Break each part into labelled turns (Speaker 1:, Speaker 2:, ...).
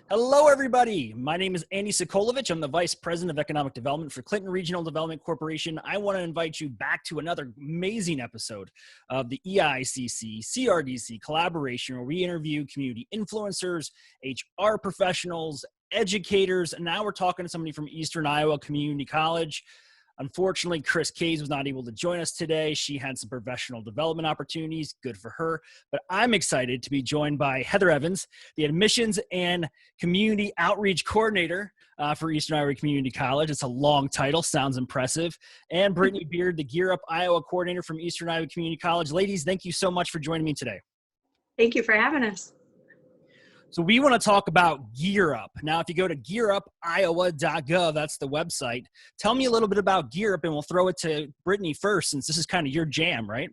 Speaker 1: Hello, everybody. My name is Andy Sokolovich. I'm the Vice President of Economic Development for Clinton Regional Development Corporation. I want to invite you back to another amazing episode of the EICC CRDC collaboration, where we interview community influencers, HR professionals, educators, and now we're talking to somebody from Eastern Iowa Community College. Unfortunately, Chris Case was not able to join us today. She had some professional development opportunities. Good for her. But I'm excited to be joined by Heather Evans, the Admissions and Community Outreach Coordinator for Eastern Iowa Community College. It's a long title. Sounds impressive. And Brittany Beard, the Gear Up Iowa Coordinator from Eastern Iowa Community College. Ladies, thank you so much for joining me today.
Speaker 2: Thank you for having us.
Speaker 1: So we want to talk about Gear Up. Now, if you go to gearupiowa.gov, that's the website. Tell me a little bit about Gear Up, and we'll throw it to Brittany first, since this is kind of your jam, right?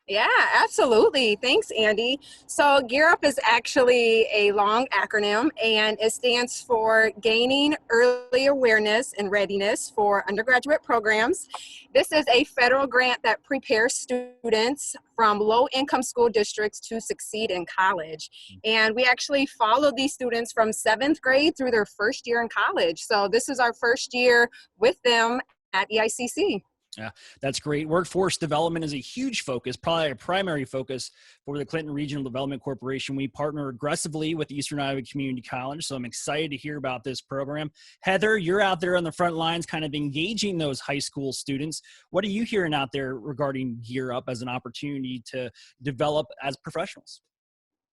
Speaker 3: Yeah, absolutely. Thanks, Andy. So Gear Up is actually a long acronym, and it stands for Gaining Early Awareness and Readiness for Undergraduate Programs. This is a federal grant that prepares students from low-income school districts to succeed in college. And we actually follow these students from 7th grade through their first year in college. So this is our first year with them at EICC.
Speaker 1: Yeah, that's great. Workforce development is a huge focus, probably a primary focus for the Clinton Regional Development Corporation. We partner aggressively with Eastern Iowa Community College, so I'm excited to hear about this program. Heather, you're out there on the front lines kind of engaging those high school students. What are you hearing out there regarding Gear Up as an opportunity to develop as professionals?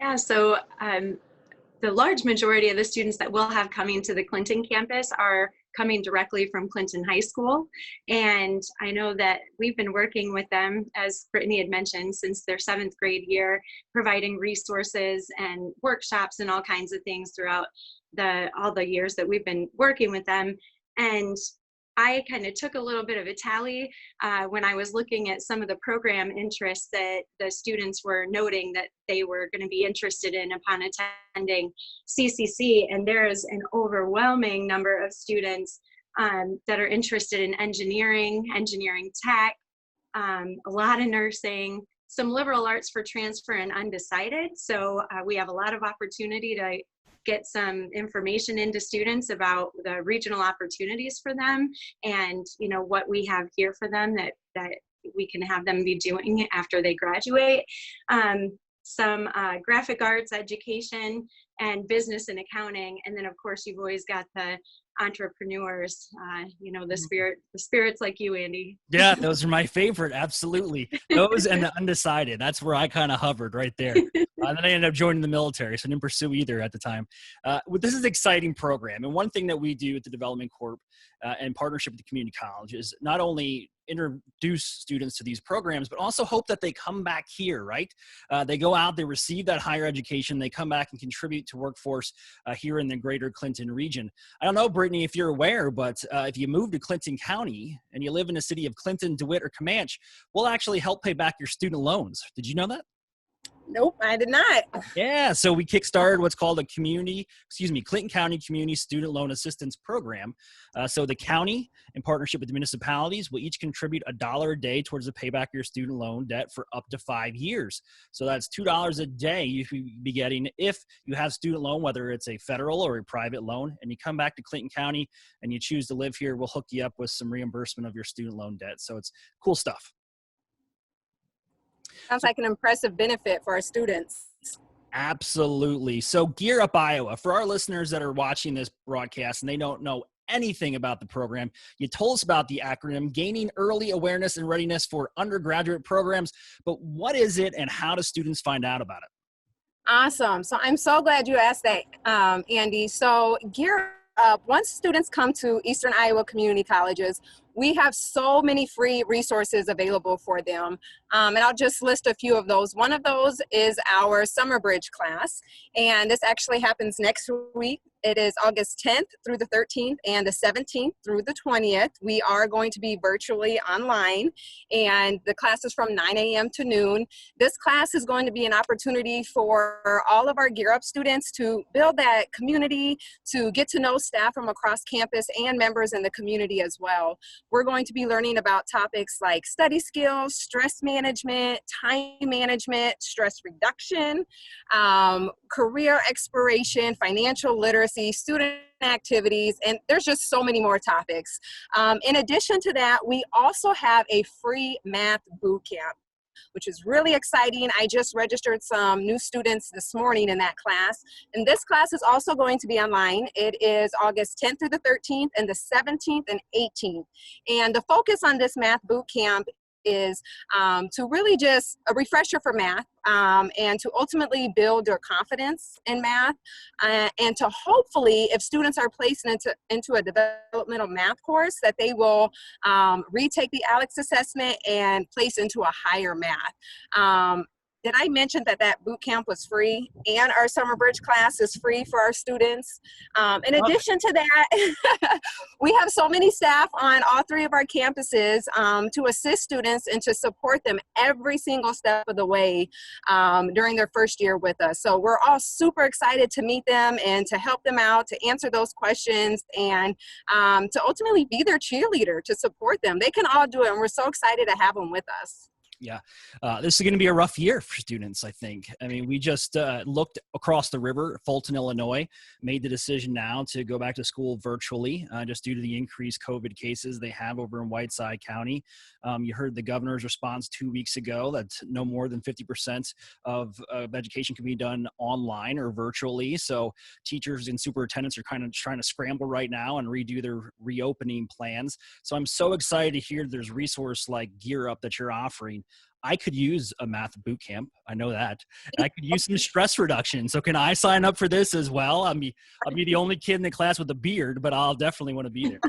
Speaker 2: Yeah, so the large majority of the students that we'll have coming to the Clinton campus are coming directly from Clinton High School. And I know that we've been working with them, as Brittany had mentioned, since their 7th grade year, providing resources and workshops and all kinds of things throughout all the years that we've been working with them. And I kind of took a little bit of a tally when I was looking at some of the program interests that the students were noting that they were going to be interested in upon attending CCC. And there is an overwhelming number of students that are interested in engineering tech, a lot of nursing, some liberal arts for transfer, and undecided. So we have a lot of opportunity to get some information into students about the regional opportunities for them, and what we have here for them that we can have them be doing after they graduate. Some graphic arts education and business and accounting, and then of course you've always got the entrepreneurs, the spirits like you, Andy.
Speaker 1: Yeah, those are my favorite. Absolutely. Those and the undecided. That's where I kind of hovered right there. Then I ended up joining the military, so I didn't pursue either at the time. This is an exciting program. And one thing that we do at the Development Corp in partnership with the community college is not only introduce students to these programs, but also hope that they come back here, right? They go out, they receive that higher education, they come back and contribute to workforce here in the greater Clinton region. I don't know, Brittany, if you're aware, but if you move to Clinton County and you live in the city of Clinton, DeWitt, or Comanche, we'll actually help pay back your student loans. Did you know that?
Speaker 3: Nope, I did not.
Speaker 1: Yeah, so we kickstarted what's called a Clinton County Community Student Loan Assistance Program. So the county, in partnership with the municipalities, will each contribute $1 a day towards the payback of your student loan debt for up to 5 years. So that's $2 a day you could be getting if you have student loan, whether it's a federal or a private loan, and you come back to Clinton County and you choose to live here, we'll hook you up with some reimbursement of your student loan debt. So it's cool stuff.
Speaker 3: Sounds like an impressive benefit for our students.
Speaker 1: Absolutely. So Gear Up Iowa, for our listeners that are watching this broadcast and they don't know anything about the program, you told us about the acronym, Gaining Early Awareness and Readiness for Undergraduate Programs, but what is it and how do students find out about it?
Speaker 3: Awesome. So I'm so glad you asked that, Andy. So Gear Up, once students come to Eastern Iowa Community Colleges, we have so many free resources available for them. And I'll just list a few of those. One of those is our Summer Bridge class. And this actually happens next week. It is August 10th through the 13th and the 17th through the 20th. We are going to be virtually online, and the class is from 9 a.m. to noon. This class is going to be an opportunity for all of our Gear Up students to build that community, to get to know staff from across campus and members in the community as well. We're going to be learning about topics like study skills, stress management, time management, stress reduction, career exploration, financial literacy, student activities, and there's just so many more topics. In addition to that, we also have a free math boot camp, which is really exciting. I just registered some new students this morning in that class. And this class is also going to be online. It is August 10th through the 13th and the 17th and 18th. And the focus on this math boot camp is to really just a refresher for math and to ultimately build their confidence in math and to hopefully, if students are placed into a developmental math course, that they will retake the ALEX assessment and place into a higher math. Did I mention that that boot camp was free and our summer bridge class is free for our students? In addition to that, we have so many staff on all 3 of our campuses to assist students and to support them every single step of the way during their first year with us. So we're all super excited to meet them and to help them out, to answer those questions, and to ultimately be their cheerleader, to support them. They can all do it, and we're so excited to have them with us.
Speaker 1: Yeah, this is going to be a rough year for students, I think. I mean, we just looked across the river, Fulton, Illinois, made the decision now to go back to school virtually just due to the increased COVID cases they have over in Whiteside County. You heard the governor's response 2 weeks ago that no more than 50% of education can be done online or virtually. So teachers and superintendents are kind of trying to scramble right now and redo their reopening plans. So I'm so excited to hear there's resource like Gear Up that you're offering. I could use a math boot camp. I know that. And I could use some stress reduction. So can I sign up for this as well? I'll be the only kid in the class with a beard, but I'll definitely want to be there.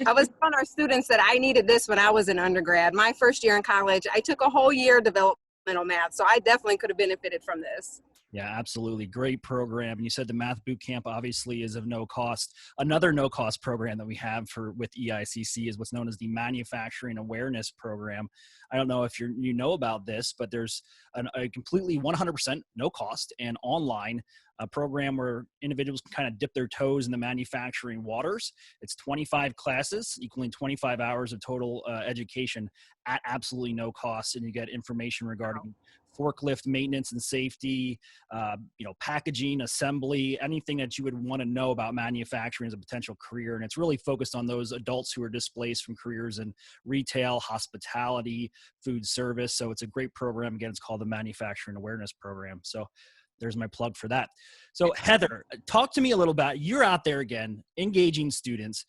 Speaker 3: I was telling our students that I needed this when I was in undergrad. My first year in college, I took a whole year developmental math, so I definitely could have benefited from this.
Speaker 1: Yeah, absolutely. Great program. And you said the math boot camp obviously is of no cost. Another no cost program that we have with EICC is what's known as the Manufacturing Awareness Program. I don't know if you know about this, but there's a completely 100% no cost and online program where individuals can kind of dip their toes in the manufacturing waters. It's 25 classes equaling 25 hours of total education at absolutely no cost. And you get information regarding forklift maintenance and safety, packaging, assembly, anything that you would want to know about manufacturing as a potential career. And it's really focused on those adults who are displaced from careers in retail, hospitality, food service. So it's a great program. Again, it's called the Manufacturing Awareness Program. So there's my plug for that. So Heather, talk to me a little about, you're out there again, engaging students.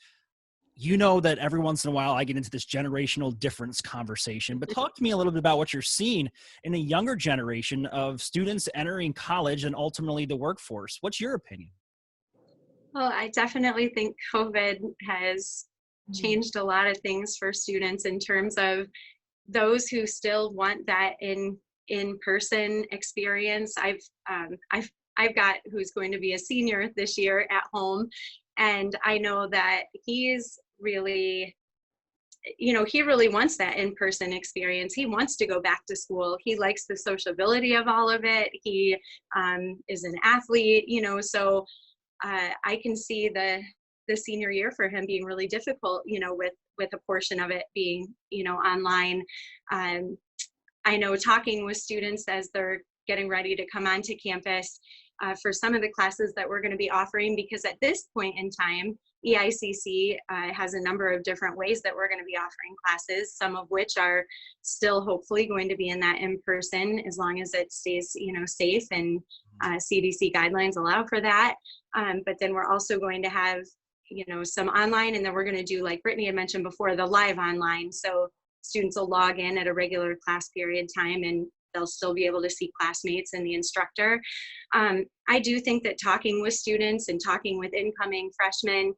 Speaker 1: You know that every once in a while I get into this generational difference conversation, but talk to me a little bit about what you're seeing in a younger generation of students entering college and ultimately the workforce. What's your opinion?
Speaker 2: Well, I definitely think COVID has changed a lot of things for students in terms of those who still want that in-person experience. I've got who's going to be a senior this year at home, and I know that he's really, he really wants that in-person experience. He wants to go back to school. He likes the sociability of all of it. He is an athlete, so I can see the senior year for him being really difficult, with a portion of it being, online. I know talking with students as they're getting ready to come onto campus for some of the classes that we're going to be offering, because at this point in time, EICC has a number of different ways that we're going to be offering classes, some of which are still hopefully going to be in that in-person as long as it stays, safe and CDC guidelines allow for that. But then we're also going to have, some online, and then we're going to do, like Brittany had mentioned before, the live online. So students will log in at a regular class period time and they'll still be able to see classmates and the instructor. I do think that talking with students and talking with incoming freshmen,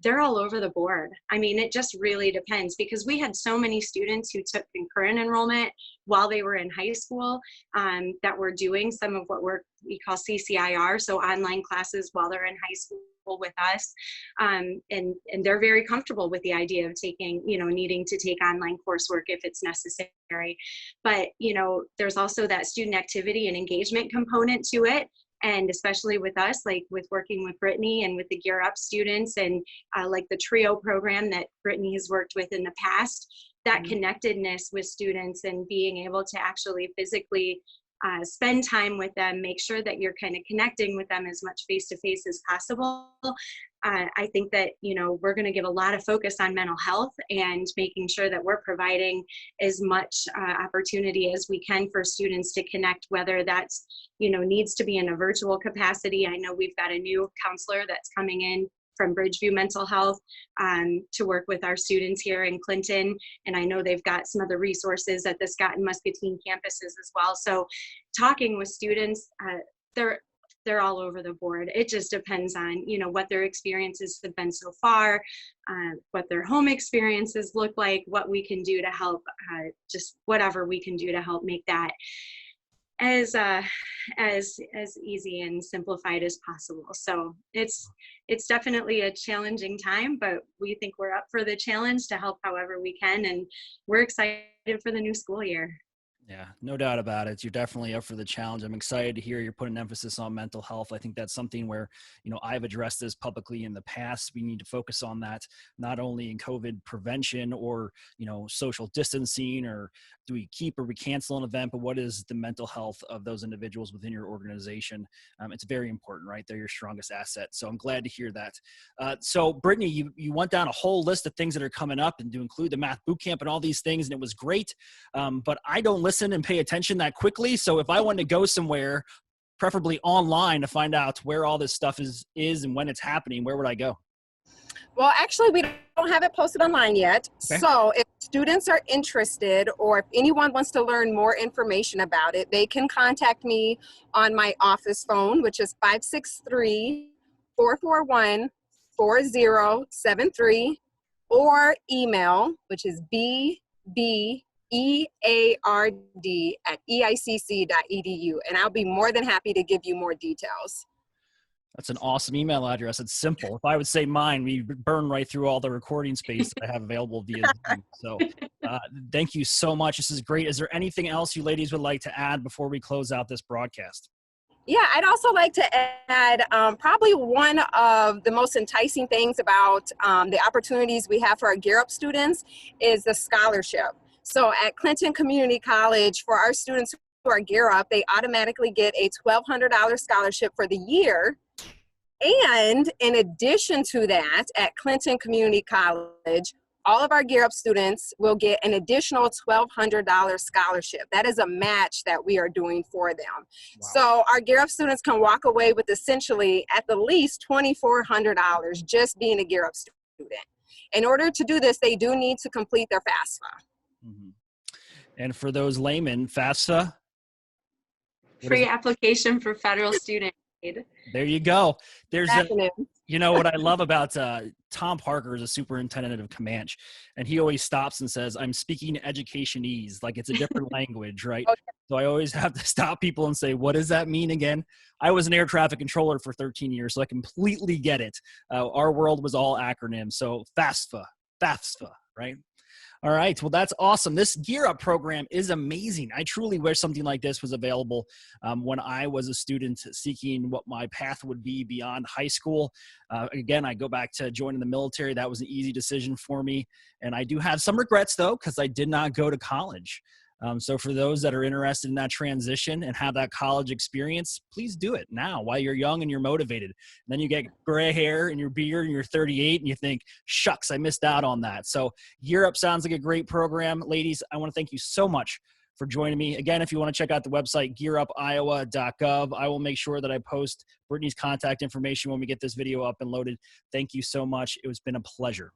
Speaker 2: they're all over the board. I mean, it just really depends, because we had so many students who took concurrent enrollment while they were in high school that were doing some of what we call CCIR, so online classes while they're in high school with us. And they're very comfortable with the idea of taking, needing to take online coursework if it's necessary. But, there's also that student activity and engagement component to it. And especially with us, like with working with Brittany and with the Gear Up students, and like the TRIO program that Brittany has worked with in the past, that connectedness with students and being able to actually physically spend time with them, make sure that you're kind of connecting with them as much face-to-face as possible. I think that, you know, we're going to give a lot of focus on mental health and making sure that we're providing as much opportunity as we can for students to connect, whether that's, you know, needs to be in a virtual capacity. I know we've got a new counselor that's coming in from Bridgeview Mental Health to work with our students here in Clinton. And I know they've got some other resources at the Scott and Muscatine campuses as well. So talking with students, they're all over the board. It just depends on, you know, what their experiences have been so far, what their home experiences look like, what we can do to help, just whatever we can do to help make that as easy and simplified as possible. So it's definitely a challenging time, but we think we're up for the challenge to help however we can, and we're excited for the new school year.
Speaker 1: Yeah, no doubt about it. You're definitely up for the challenge. I'm excited to hear you're putting emphasis on mental health. I think that's something where, you know, I've addressed this publicly in the past. We need to focus on that, not only in COVID prevention or, you know, social distancing, or do we keep or we cancel an event, but what is the mental health of those individuals within your organization? It's very important, right? They're your strongest asset. So I'm glad to hear that. So Brittany, you went down a whole list of things that are coming up, and to include the math boot camp and all these things, and it was great. But I don't listen and pay attention that quickly. So if I wanted to go somewhere, preferably online, to find out where all this stuff is and when it's happening, where would I go?
Speaker 3: Well, actually, we don't have it posted online yet.
Speaker 1: Okay.
Speaker 3: So if students are interested, or if anyone wants to learn more information about it, they can contact me on my office phone, which is 563-441-4073, or email, which is beard@eicc.edu, and I'll be more than happy to give you more details.
Speaker 1: That's an awesome email address. It's simple. If I would say mine, we burn right through all the recording space that I have available via Zoom. So thank you so much. This is great. Is there anything else you ladies would like to add before we close out this broadcast?
Speaker 3: Yeah, I'd also like to add probably one of the most enticing things about the opportunities we have for our Gear Up students is the scholarship. So at Clinton Community College, for our students who are Gear Up, they automatically get a $1,200 scholarship for the year. And in addition to that, at Clinton Community College, all of our Gear Up students will get an additional $1,200 scholarship. That is a match that we are doing for them. Wow. So our Gear Up students can walk away with essentially at the least $2,400 just being a Gear Up student. In order to do this, they do need to complete their FAFSA.
Speaker 1: Mm-hmm. And for those laymen, FAFSA?
Speaker 2: Free application for federal student aid.
Speaker 1: There you go. There's you know what I love about Tom Parker is a superintendent of Comanche, and he always stops and says, "I'm speaking educationese," like it's a different language, right? Okay. So I always have to stop people and say, "What does that mean again?" I was an air traffic controller for 13 years, so I completely get it. Our world was all acronyms, so FAFSA, right? All right. Well, that's awesome. This Gear Up program is amazing. I truly wish something like this was available when I was a student seeking what my path would be beyond high school. Again, I go back to joining the military. That was an easy decision for me. And I do have some regrets, though, because I did not go to college. So for those that are interested in that transition and have that college experience, please do it now while you're young and you're motivated. And then you get gray hair in your beard and you're 38 and you think, shucks, I missed out on that. So Gear Up sounds like a great program. Ladies, I want to thank you so much for joining me. Again, if you want to check out the website, gearupiowa.gov, I will make sure that I post Brittany's contact information when we get this video up and loaded. Thank you so much. It's been a pleasure.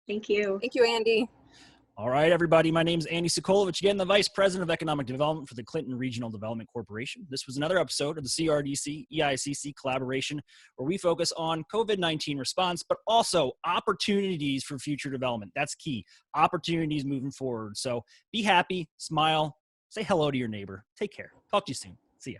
Speaker 2: Thank you.
Speaker 3: Thank you, Andy.
Speaker 1: All right, everybody. My name is Andy Sokolovich, again, the Vice President of Economic Development for the Clinton Regional Development Corporation. This was another episode of the CRDC EICC collaboration, where we focus on COVID-19 response, but also opportunities for future development. That's key. Opportunities moving forward. So be happy, smile, say hello to your neighbor. Take care. Talk to you soon. See ya.